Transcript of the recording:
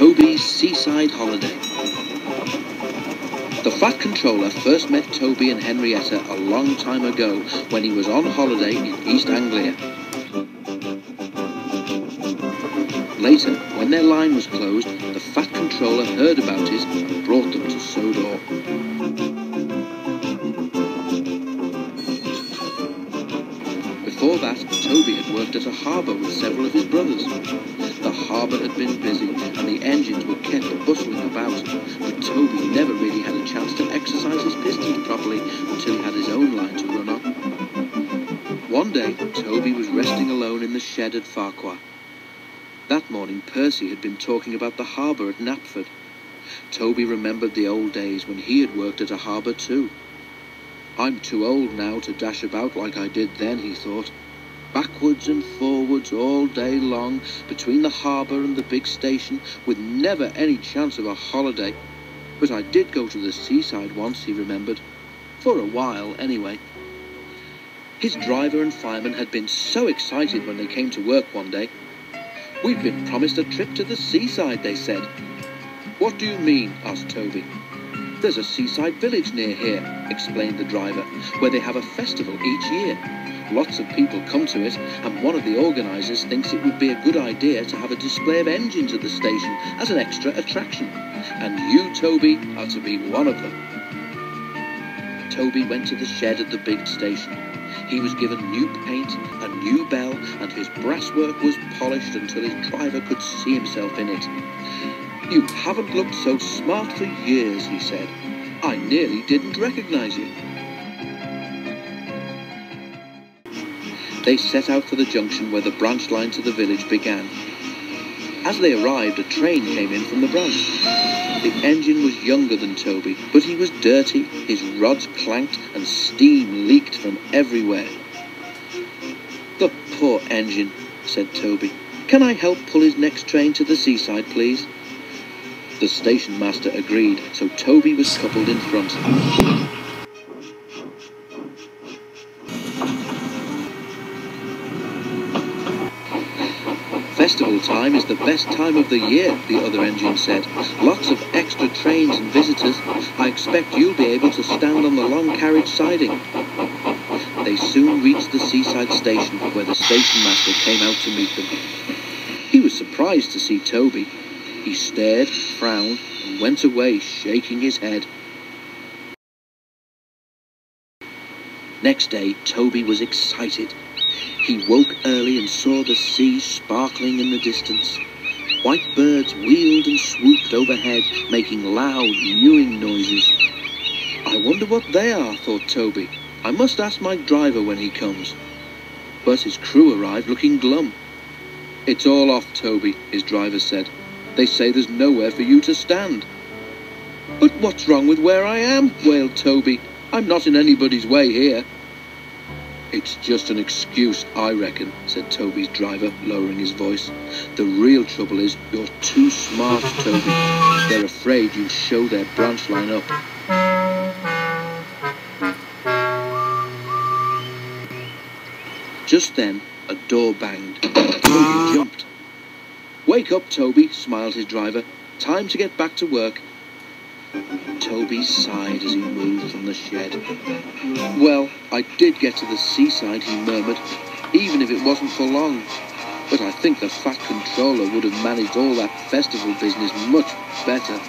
Toby's Seaside Holiday. The Fat Controller first met Toby and Henrietta a long time ago when he was on holiday in East Anglia. Later, when their line was closed, the Fat Controller heard about it and brought them to Sodor. Before that, Toby had worked at a harbour with several of his brothers. The harbour had been busy and the engines were kept bustling about, but Toby never really had a chance to exercise his pistons properly until he had his own line to run on. One day, Toby was resting alone in the shed at Farquhar. That morning, Percy had been talking about the harbour at Knapford. Toby remembered the old days when he had worked at a harbour too. I'm too old now to dash about like I did then, he thought. Backwards and forwards all day long, between the harbour and the big station, with never any chance of a holiday. But I did go to the seaside once, he remembered. For a while, anyway. His driver and fireman had been so excited when they came to work one day. "We've been promised a trip to the seaside," they said. "What do you mean?" asked Toby. "There's a seaside village near here," explained the driver, "where they have a festival each year. Lots of people come to it, and one of the organisers thinks it would be a good idea to have a display of engines at the station as an extra attraction. And you, Toby, are to be one of them." Toby went to the shed at the big station. He was given new paint, a new bell, and his brasswork was polished until his driver could see himself in it. "You haven't looked so smart for years," he said. "I nearly didn't recognise you." They set out for the junction where the branch line to the village began. As they arrived, a train came in from the branch. The engine was younger than Toby, but he was dirty, his rods clanked, and steam leaked from everywhere. "The poor engine," said Toby. "Can I help pull his next train to the seaside, please?" The station master agreed, so Toby was coupled in front. "Festival time is the best time of the year," the other engine said. "Lots of extra trains and visitors. I expect you'll be able to stand on the long carriage siding." They soon reached the seaside station, where the station master came out to meet them. He was surprised to see Toby. He stared, frowned, and went away, shaking his head. Next day, Toby was excited. He woke early and saw the sea sparkling in the distance. White birds wheeled and swooped overhead, making loud, mewing noises. "I wonder what they are," thought Toby. "I must ask my driver when he comes." But his crew arrived looking glum. "It's all off, Toby," his driver said. "They say there's nowhere for you to stand." "But what's wrong with where I am?" wailed Toby. "I'm not in anybody's way here." "It's just an excuse, I reckon," said Toby's driver, lowering his voice. "The real trouble is you're too smart, Toby. They're afraid you'll show their branch line up." Just then, a door banged. Toby jumped. "Wake up, Toby," smiled his driver. "Time to get back to work." Toby sighed as he moved from the shed. "Well, I did get to the seaside," he murmured, "even if it wasn't for long. But I think the Fat Controller would have managed all that festival business much better."